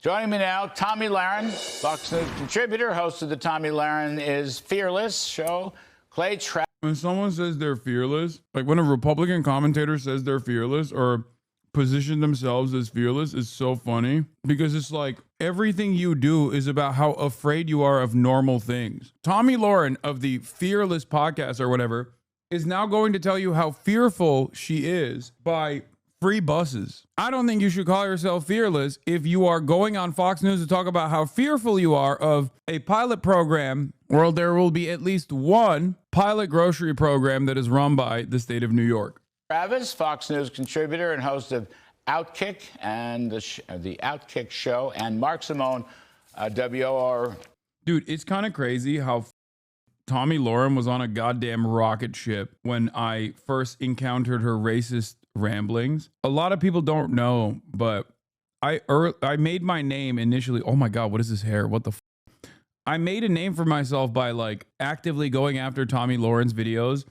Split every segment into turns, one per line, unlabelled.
Joining me now, Tommy Lahren, Fox News contributor, host of the Tommy Lahren is Fearless show. Clay Travis.
When someone says they're fearless, like when a Republican commentator says they're fearless or position themselves as fearless, is so funny because it's like everything you do is about how afraid you are of normal things. Tommy Lahren of the Fearless podcast or whatever is now going to tell you how fearful she is by free buses. I don't think you should call yourself fearless if you are going on Fox News to talk about how fearful you are of a pilot program where there will be at least one pilot grocery program that is run by the state of New York.
Travis, Fox News contributor and host of Outkick and the Outkick show, and Mark Simone, WOR.
Dude, it's kind of crazy how Tommy Lahren was on a goddamn rocket ship when I first encountered her racist ramblings. A lot of people don't know, but I made my name initially. Oh my God, what is this hair? What the I made a name for myself by like actively going after Tommy Lahren's videos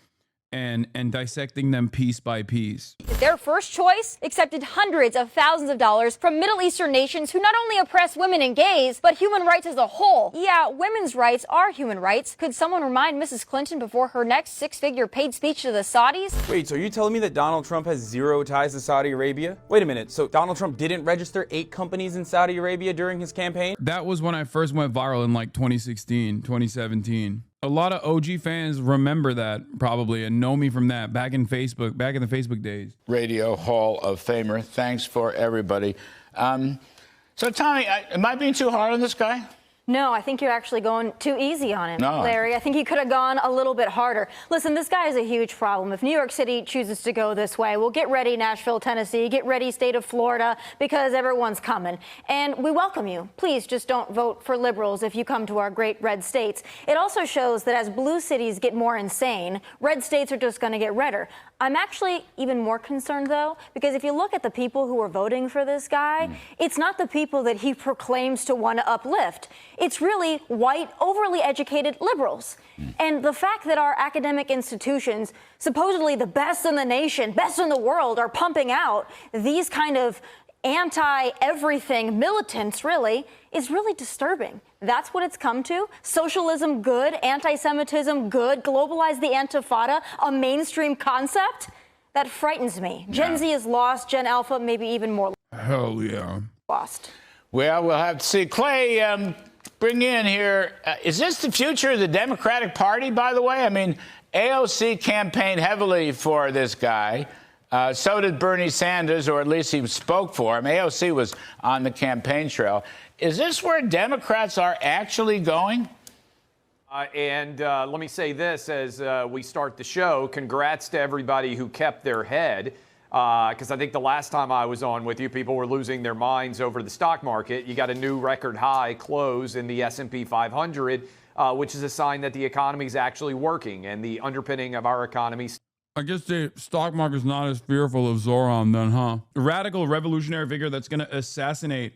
and dissecting them piece by piece.
Their first choice accepted hundreds of thousands of dollars from Middle Eastern nations who not only oppress women and gays, but human rights as a whole. Yeah, women's rights are human rights. Could someone remind Mrs. Clinton before her next six-figure paid speech to the Saudis?
Wait, so are you telling me that Donald Trump has zero ties to Saudi Arabia? Wait a minute, so Donald Trump didn't register 8 companies in Saudi Arabia during his campaign?
That was when I first went viral in like 2016, 2017. A lot of OG fans remember that probably and know me from that back in the Facebook days.
Radio Hall of Famer. Thanks for everybody. So, Tommy, am I being too hard on this guy?
No, I think you're actually going too easy on him,
No.
Larry. I think you could have gone a little bit harder. Listen, this guy is a huge problem. If New York City chooses to go this way, well, get ready, Nashville, Tennessee, get ready, state of Florida, because everyone's coming. And we welcome you. Please just don't vote for liberals if you come to our great red states. It also shows that as blue cities get more insane, red states are just going to get redder. I'm actually even more concerned, though, because if you look at the people who are voting for this guy, it's not the people that he proclaims to want to uplift. It's really white, overly educated liberals. And the fact that our academic institutions, supposedly the best in the nation, best in the world, are pumping out these kind of anti-everything militants, really, is really disturbing. That's what it's come to. Socialism, good. Anti-Semitism, good. Globalize the Intifada, a mainstream concept? That frightens me. Gen Z is lost. Gen Alpha, maybe even more
Hell yeah.
lost.
Well, we'll have to see. Clay, bring in here. Is this the future of the Democratic Party, by the way? I mean, AOC campaigned heavily for this guy. So did Bernie Sanders, or at least he spoke for him. AOC was on the campaign trail. Is this where Democrats are actually going?
Let me say this as we start the show. Congrats to everybody who kept their head. Because I think the last time I was on with you, people were losing their minds over the stock market. You got a new record high close in the S&P 500, which is a sign that the economy is actually working and the underpinning of our economy.
I guess the stock market's not as fearful of Zoran then, huh? A radical revolutionary figure that's going to assassinate,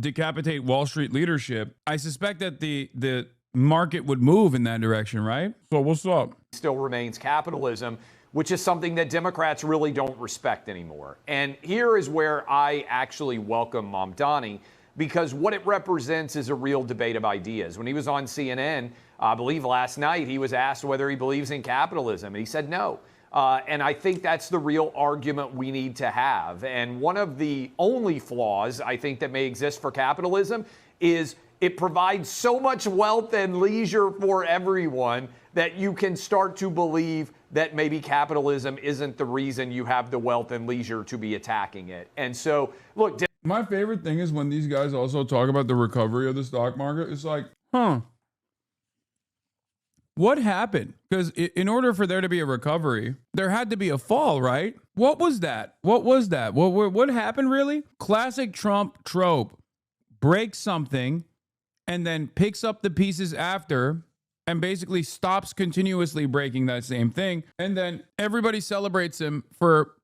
decapitate Wall Street leadership. I suspect that the market would move in that direction, right? So what's up?
Still remains capitalism, which is something that Democrats really don't respect anymore. And here is where I actually welcome Mamdani, because what it represents is a real debate of ideas. When he was on CNN, I believe last night, he was asked whether he believes in capitalism, and he said no. And I think that's the real argument we need to have. And one of the only flaws I think that may exist for capitalism is it provides so much wealth and leisure for everyone that you can start to believe that maybe capitalism isn't the reason you have the wealth and leisure to be attacking it. And so, look.
My favorite thing is when these guys also talk about the recovery of the stock market. It's like, huh. What happened? Because in order for there to be a recovery, there had to be a fall, right? What was that? What was that? What happened, really? Classic Trump trope. Breaks something and then picks up the pieces after and basically stops continuously breaking that same thing. And then everybody celebrates him for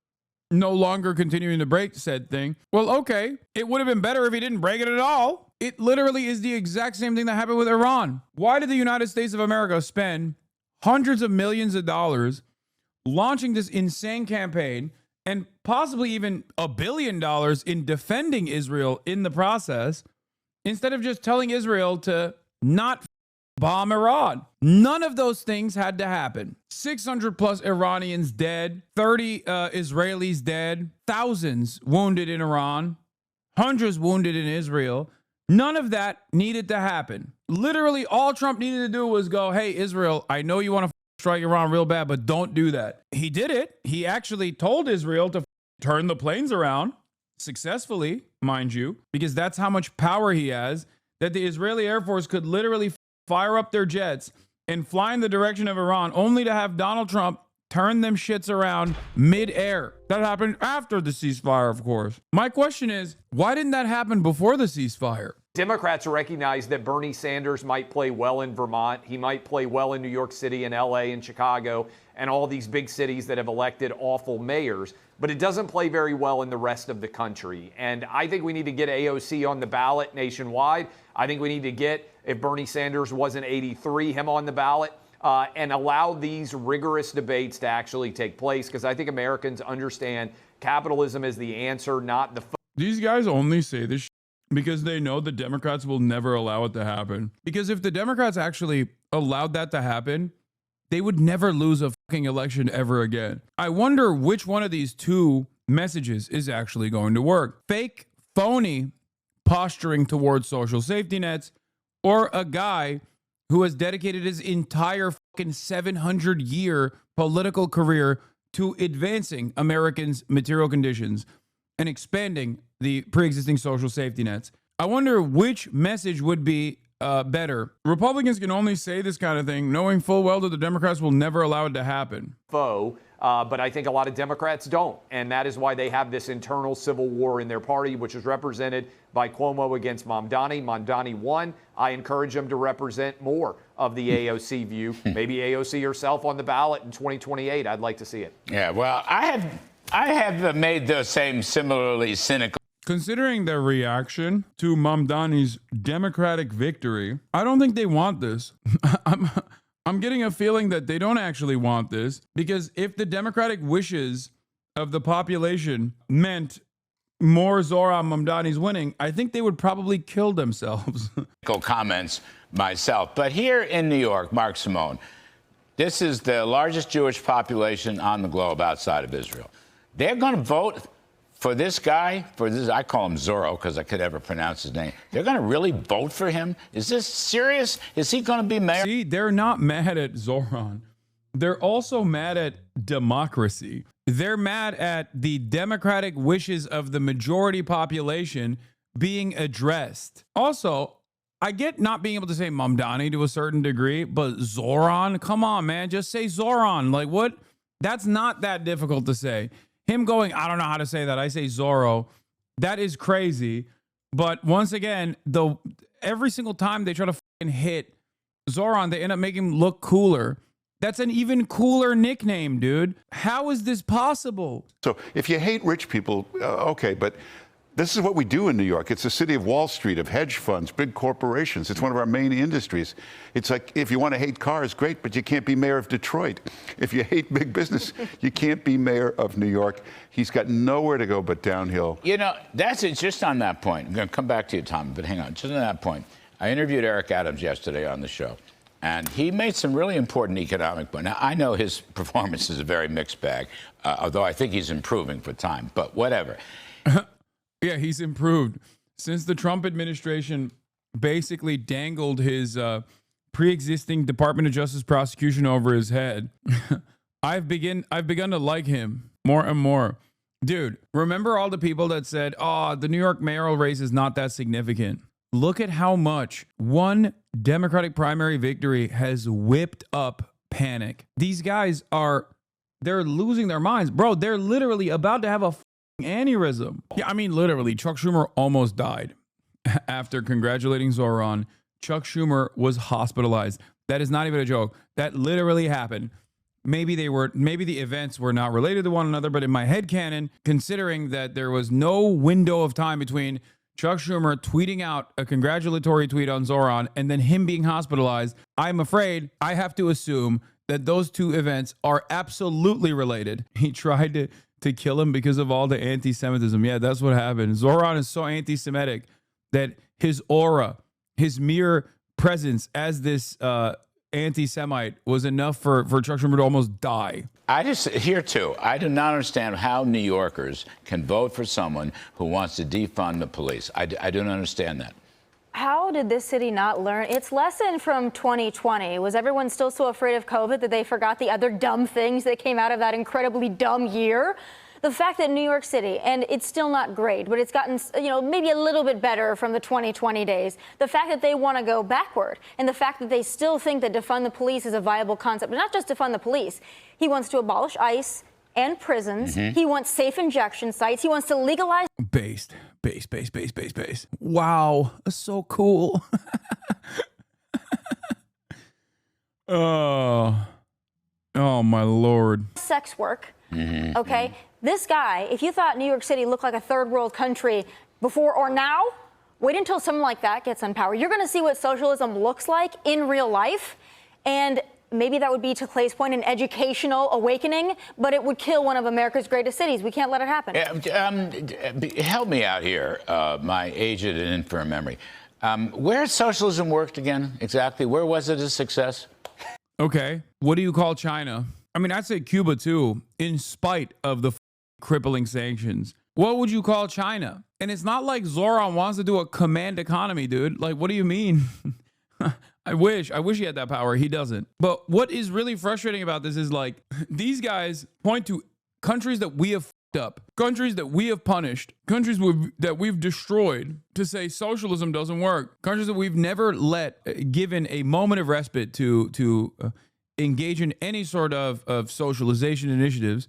no longer continuing to break said thing. Well, okay, it would have been better if he didn't break it at all. It literally is the exact same thing that happened with Iran. Why did the United States of America spend hundreds of millions of dollars launching this insane campaign and possibly even $1 billion in defending Israel in the process instead of just telling Israel to not bomb Iran. None of those things had to happen. 600 plus Iranians dead, 30 Israelis dead, thousands wounded in Iran, hundreds wounded in Israel. None of that needed to happen. Literally, all Trump needed to do was go, hey, Israel, I know you want to strike Iran real bad, but don't do that. He did it. He actually told Israel to turn the planes around successfully, mind you, because that's how much power he has, that the Israeli Air Force could literally fire up their jets and fly in the direction of Iran, only to have Donald Trump turn them shits around mid-air. That happened after the ceasefire, of course. My question is, why didn't that happen before the ceasefire?
Democrats recognize that Bernie Sanders might play well in Vermont. He might play well in New York City and LA and Chicago and all these big cities that have elected awful mayors. But it doesn't play very well in the rest of the country. And I think we need to get AOC on the ballot nationwide. I think we need to get, if Bernie Sanders wasn't 83, him on the ballot. And allow these rigorous debates to actually take place, because I think Americans understand capitalism is the answer, not the.
These guys only say this because they know the Democrats will never allow it to happen. Because if the Democrats actually allowed that to happen, they would never lose a fucking election ever again. I wonder which one of these two messages is actually going to work. Fake, phony posturing towards social safety nets, or a guy who has dedicated his entire fucking 700-year political career to advancing Americans' material conditions and expanding the pre-existing social safety nets. I wonder which message would be better. Republicans can only say this kind of thing knowing full well that the Democrats will never allow it to happen.
But I think a lot of Democrats don't. And that is why they have this internal civil war in their party, which is represented by Cuomo against Mamdani. Mamdani won. I encourage him to represent more of the AOC view. Maybe AOC herself on the ballot in 2028. I'd like to see it.
Yeah, well, I have made the same similarly cynical.
Considering their reaction to Mamdani's Democratic victory, I don't think they want this. I'm getting a feeling that they don't actually want this, because if the Democratic wishes of the population meant more Zohran Mamdani's winning, I think they would probably kill themselves.
Comments myself. But here in New York, Mark Simone, this is the largest Jewish population on the globe outside of Israel. They're going to vote for this guy, for this, I call him Zorro because I could never pronounce his name. They're going to really vote for him? Is this serious? Is he going to be mayor?
See, they're not mad at Zohran. They're also mad at democracy. They're mad at the democratic wishes of the majority population being addressed. Also, I get not being able to say Mamdani to a certain degree, but Zohran, come on, man, just say Zohran. Like, what? That's not that difficult to say. Him going, I don't know how to say that, I say Zorro, that is crazy. But once again, every single time they try to fucking hit Zohran, they end up making him look cooler. That's an even cooler nickname, dude. How is this possible?
So if you hate rich people, okay, but this is what we do in New York. It's a city of Wall Street, of hedge funds, big corporations. It's one of our main industries. It's like, if you want to hate cars, great, but you can't be mayor of Detroit. If you hate big business, you can't be mayor of New York. He's got nowhere to go but downhill.
You know, that's it. Just on that point, I'm going to come back to you, Tom, but hang on. Just on that point, I interviewed Eric Adams yesterday on the show, and he made some really important economic points. Now, I know his performance is a very mixed bag, although I think he's improving for time, but whatever.
Yeah, he's improved. Since the Trump administration basically dangled his pre-existing Department of Justice prosecution over his head, I've begun to like him more and more. Dude, remember all the people that said, oh, the New York mayoral race is not that significant? Look at how much one Democratic primary victory has whipped up panic. These guys they're losing their minds. Bro, they're literally about to have a aneurysm. Yeah, I mean, literally, Chuck Schumer almost died. After congratulating Zohran, Chuck Schumer was hospitalized. That is not even a joke. That literally happened. Maybe the events were not related to one another, but in my headcanon, considering that there was no window of time between Chuck Schumer tweeting out a congratulatory tweet on Zohran and then him being hospitalized, I'm afraid I have to assume that those two events are absolutely related. He tried to kill him because of all the anti-Semitism. Yeah, that's what happened. Zohran is so anti-Semitic that his aura, his mere presence as this anti-Semite was enough for Chuck Schumer to almost die.
I do not understand how New Yorkers can vote for someone who wants to defund the police. I don't understand that.
How did this city not learn its lesson from 2020? Was everyone still so afraid of COVID that they forgot the other dumb things that came out of that incredibly dumb year? The fact that New York City, and it's still not great, but it's gotten, maybe a little bit better from the 2020 days. The fact that they want to go backward, and the fact that they still think that defund the police is a viable concept, but not just defund the police. He wants to abolish ICE and prisons. He wants safe injection sites. He wants to legalize.
Base. Wow, that's so cool. Oh my Lord.
Sex work. Okay. This guy, if you thought New York City looked like a third world country before or now, wait until someone like that gets in power. You're going to see what socialism looks like in real life. And maybe that would be, to Clay's point, an educational awakening, but it would kill one of America's greatest cities. We can't let it happen.
Help me out here, my aged and infirm memory. Where socialism worked again, exactly? Where was it a success?
Okay, what do you call China? I mean, I'd say Cuba too, in spite of the crippling sanctions. What would you call China? And it's not like Zoran wants to do a command economy, dude. Like, what do you mean? I wish he had that power. He doesn't. But what is really frustrating about this is, like, these guys point to countries that we have fucked up, countries that we have punished, countries that we've destroyed, to say socialism doesn't work, countries that we've never given a moment of respite to engage in any sort of socialization initiatives.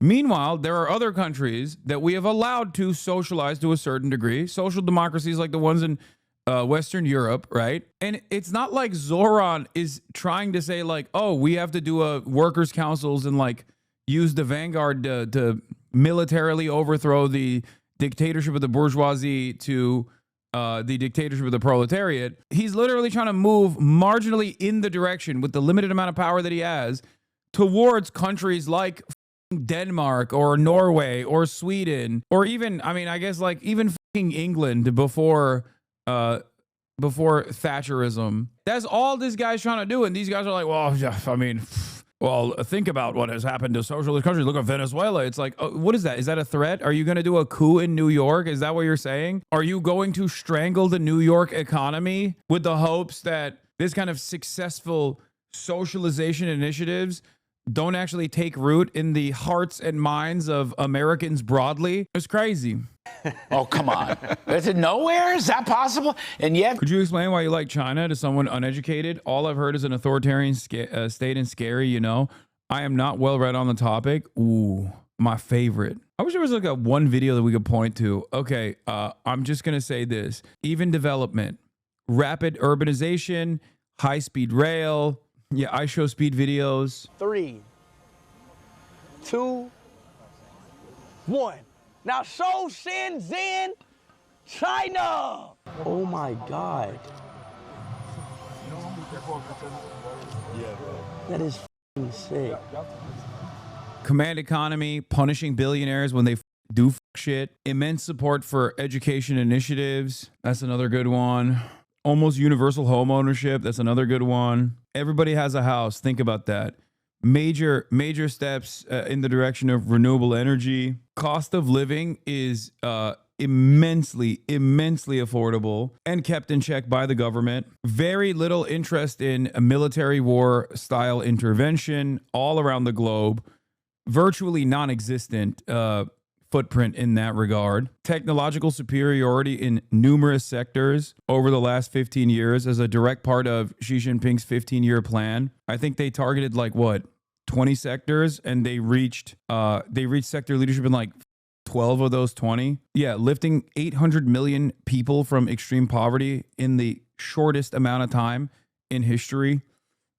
Meanwhile, there are other countries that we have allowed to socialize to a certain degree, social democracies like the ones in Western Europe, right? And it's not like Zoran is trying to say, like, oh, we have to do a workers' councils and, like, use the vanguard to militarily overthrow the dictatorship of the bourgeoisie to the dictatorship of the proletariat. He's literally trying to move marginally in the direction, with the limited amount of power that he has, towards countries like Denmark or Norway or Sweden, or even, I mean, I guess, like, even England before Thatcherism. That's all this guy's trying to do. And these guys are like, well, I mean, think about what has happened to socialist countries. Look at Venezuela. It's like, what is that? Is that a threat? Are you going to do a coup in New York? Is that what you're saying? Are you going to strangle the New York economy with the hopes that this kind of successful socialization initiatives don't actually take root in the hearts and minds of Americans broadly? It's crazy.
Oh, come on. Is it nowhere? Is that possible? And yet...
Could you explain why you like China to someone uneducated? All I've heard is an authoritarian state and scary, you know? I am not well read on the topic. Ooh, my favorite. I wish there was like one video that we could point to. Okay, I'm just going to say this. Even development, rapid urbanization, high-speed rail. Yeah, I show speed videos.
3, 2, 1. Now show Shenzhen, China. Oh my God. That is f***ing sick.
Command economy, punishing billionaires when they do shit. Immense support for education initiatives. That's another good one. Almost universal home ownership. That's another good one. Everybody has a house. Think about that. Major steps in the direction of renewable energy. Cost of living is immensely affordable and kept in check by the government. Very little interest in a military war style intervention all around the globe. Virtually non-existent footprint in that regard. Technological superiority in numerous sectors over the last 15 years as a direct part of Xi Jinping's 15-year plan. I think they targeted, like, what, 20 sectors, and they reached sector leadership in like 12 of those 20. Yeah, lifting 800 million people from extreme poverty in the shortest amount of time in history.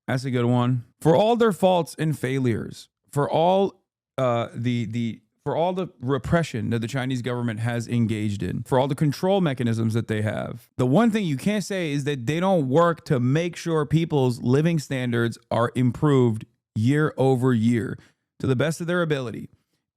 That's a good one. For all their faults and failures, for all for all the repression that the Chinese government has engaged in, for all the control mechanisms that they have, the one thing you can't say is that they don't work to make sure people's living standards are improved year over year to the best of their ability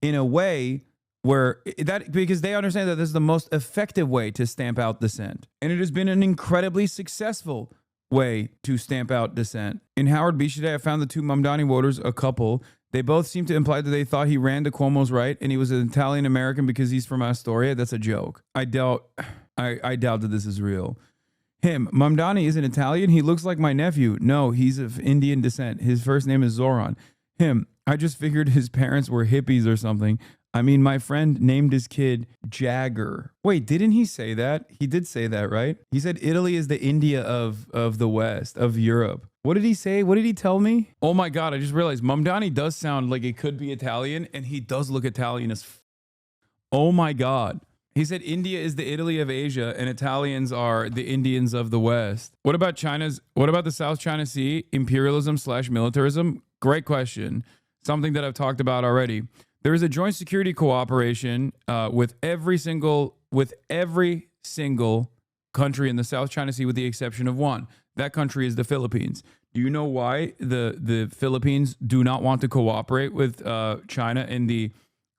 in a way where that, because they understand that this is the most effective way to stamp out dissent. And it has been an incredibly successful way to stamp out dissent. In Howard Beach today, I found the two Mamdani voters a couple. They both seem to imply that they thought he ran to Cuomo's right and he was an Italian American because he's from Astoria. That's a joke. I doubt that this is real. Him, Mamdani isn't Italian. He looks like my nephew. No, he's of Indian descent. His first name is Zoran. Him, I just figured his parents were hippies or something. I mean, my friend named his kid Jagger. Wait, didn't he say that? He did say that, right? He said Italy is the India of the West, of Europe. What did he say? What did he tell me? Oh my God, I just realized Mamdani does sound like it could be Italian, and he does look Italian as oh my God. He said India is the Italy of Asia and Italians are the Indians of the West. What about the South China Sea, imperialism/militarism? Great question. Something that I've talked about already. There is a joint security cooperation with every single country in the South China Sea with the exception of one. That country is the Philippines. Do you know why the Philippines do not want to cooperate with China in the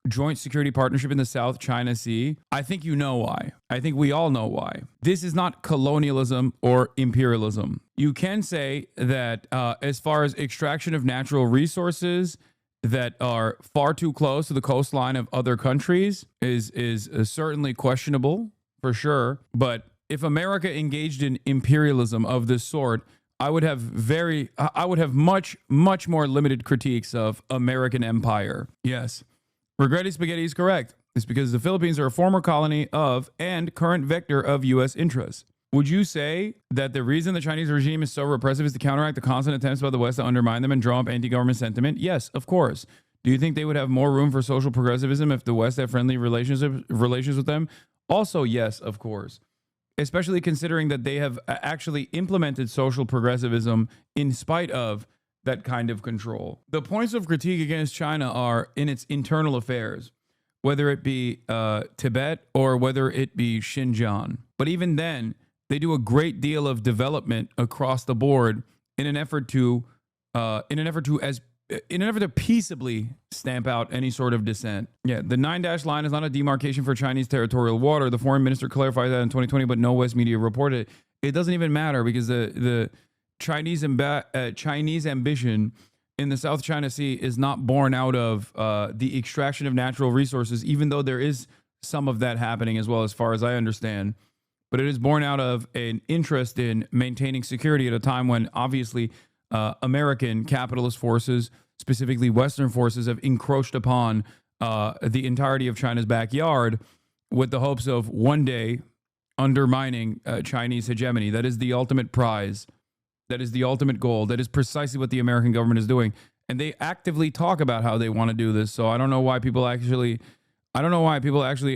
joint security partnership in the South China Sea? I think you know why. I think we all know why. This is not colonialism or imperialism. You can say that as far as extraction of natural resources that are far too close to the coastline of other countries is certainly questionable for sure. But if America engaged in imperialism of this sort, I would have much more limited critiques of American empire. Yes. Regretty Spaghetti is correct. It's because the Philippines are a former colony of and current vector of U.S. interests. Would you say that the reason the Chinese regime is so repressive is to counteract the constant attempts by the West to undermine them and draw up anti-government sentiment? Yes, of course. Do you think they would have more room for social progressivism if the West had friendly relations with them? Also, yes, of course. Especially considering that they have actually implemented social progressivism in spite of that kind of control. The points of critique against China are in its internal affairs, whether it be Tibet or whether it be Xinjiang. But even then, they do a great deal of development across the board in an effort to peaceably stamp out any sort of dissent. Yeah, the 9-dash line is not a demarcation for Chinese territorial water. The foreign minister clarified that in 2020, but no West media reported it. It doesn't even matter because the Chinese ambition in the South China Sea is not born out of the extraction of natural resources, even though there is some of that happening as well, as far as I understand. But it is born out of an interest in maintaining security at a time when obviously American capitalist forces, specifically Western forces, have encroached upon the entirety of China's backyard with the hopes of one day undermining Chinese hegemony. That is the ultimate prize. That is the ultimate goal. That is precisely what the American government is doing. And they actively talk about how they want to do this. So I don't know why people actually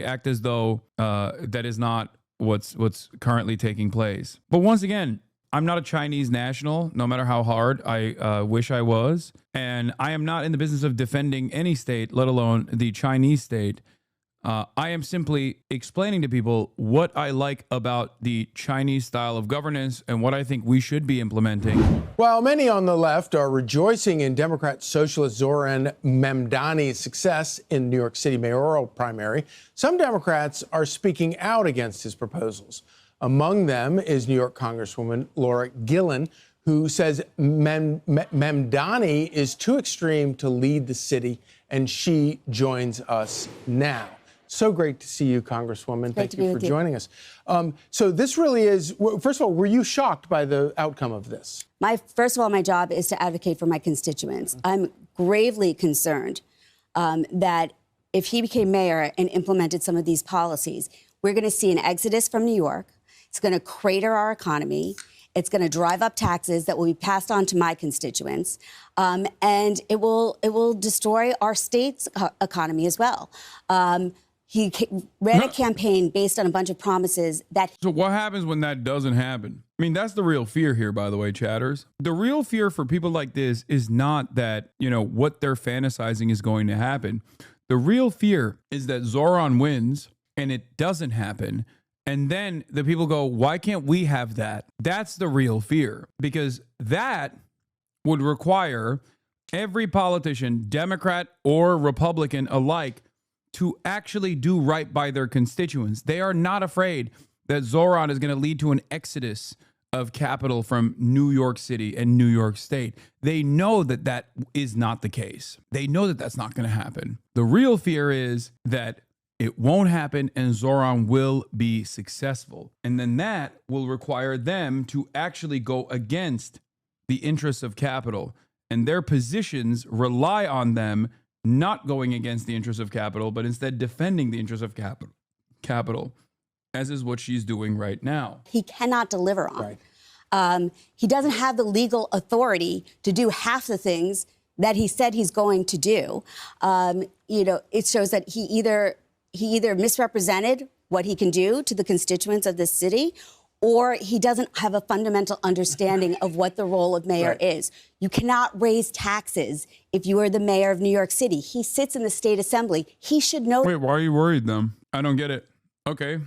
act as though that is not what's currently taking place. But once again, I'm not a Chinese national, no matter how hard I wish I was. And I am not in the business of defending any state, let alone the Chinese state. I am simply explaining to people what I like about the Chinese style of governance and what I think we should be implementing.
While many on the left are rejoicing in Democrat socialist Zoran Mamdani's success in New York City mayoral primary, some Democrats are speaking out against his proposals. Among them is New York Congresswoman Laura Gillen, who says Mamdani is too extreme to lead the city, and she joins us now. So great to see you, Congresswoman. Thank you for joining us. So this really is, first of all, were you shocked by the outcome of this?
First of all, my job is to advocate for my constituents. I'm gravely concerned that if he became mayor and implemented some of these policies, we're going to see an exodus from New York. It's going to crater our economy. It's going to drive up taxes that will be passed on to my constituents, and it will destroy our state's economy as well. He ran a campaign based on a bunch of promises that...
So what happens when that doesn't happen? I mean, that's the real fear here, by the way, chatters. The real fear for people like this is not that, what they're fantasizing is going to happen. The real fear is that Zoran wins and it doesn't happen. And then the people go, why can't we have that? That's the real fear, because that would require every politician, Democrat or Republican alike, to actually do right by their constituents. They are not afraid that Zoran is going to lead to an exodus of capital from New York City and New York State. They know that that is not the case. They know that that's not going to happen. The real fear is that it won't happen and Zoran will be successful. And then that will require them to actually go against the interests of capital. And their positions rely on them not going against the interests of capital, but instead defending the interests of capital, as is what she's doing right now.
He cannot deliver on. He doesn't have the legal authority to do half the things that he said he's going to do. It shows that he either misrepresented what he can do to the constituents of this city, or he doesn't have a fundamental understanding of what the role of mayor is. You cannot raise taxes if you are the mayor of New York City. He sits in the state assembly. He should know.
Wait, why are you worried then? I don't get it. Okay,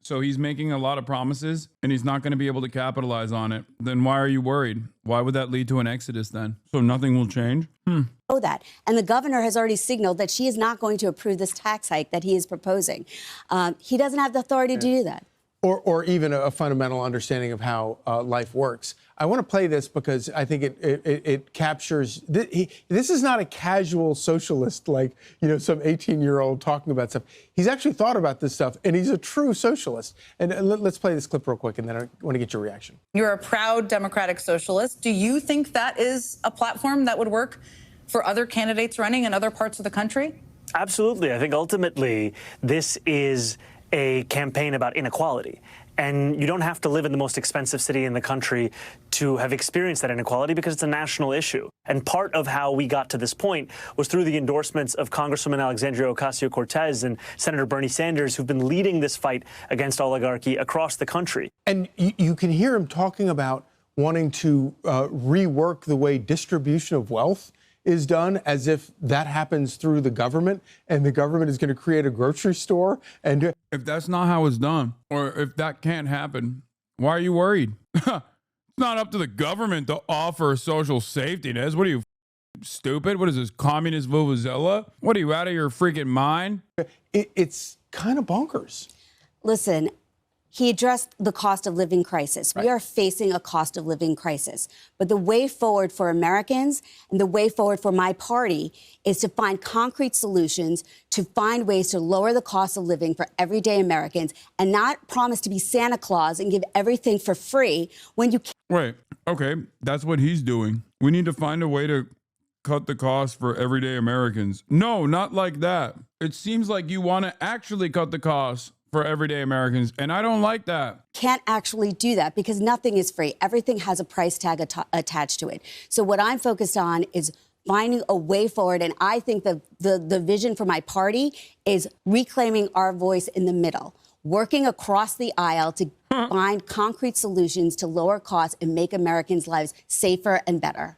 so he's making a lot of promises and he's not going to be able to capitalize on it. Then why are you worried? Why would that lead to an exodus then? So nothing will change?
Know that. And the governor has already signaled that she is not going to approve this tax hike that he is proposing. He doesn't have the authority to do that.
Or even a fundamental understanding of how life works. I want to play this because I think it captures. This is not a casual socialist like some 18-year-old talking about stuff. He's actually thought about this stuff, and he's a true socialist. And let's play this clip real quick, and then I want to get your reaction.
You're a proud democratic socialist. Do you think that is a platform that would work for other candidates running in other parts of the country?
Absolutely. I think ultimately this is a campaign about inequality. And you don't have to live in the most expensive city in the country to have experienced that inequality because it's a national issue. And part of how we got to this point was through the endorsements of Congresswoman Alexandria Ocasio-Cortez and Senator Bernie Sanders, who've been leading this fight against oligarchy across the country.
And you can hear him talking about wanting to rework the way distribution of wealth is done, as if that happens through the government and the government is going to create a grocery store. And
if that's not how it's done, or if that can't happen, why are you worried? It's not up to the government to offer social safety nets. What are you, stupid? What is this, communist vuvuzela? What are you, out of your freaking mind?
It's kind of bonkers.
Listen, he addressed the cost of living crisis. We are facing a cost of living crisis. But the way forward for Americans and the way forward for my party is to find concrete solutions, to find ways to lower the cost of living for everyday Americans and not promise to be Santa Claus and give everything for free when you can't.
Wait, okay, that's what he's doing. We need to find a way to cut the cost for everyday Americans. No, not like that. It seems like you want to actually cut the cost for everyday Americans, and I don't like that.
Can't actually do that because nothing is free. Everything has a price tag attached to it. So what I'm focused on is finding a way forward, and I think the vision for my party is reclaiming our voice in the middle, working across the aisle to find concrete solutions to lower costs and make Americans' lives safer and better.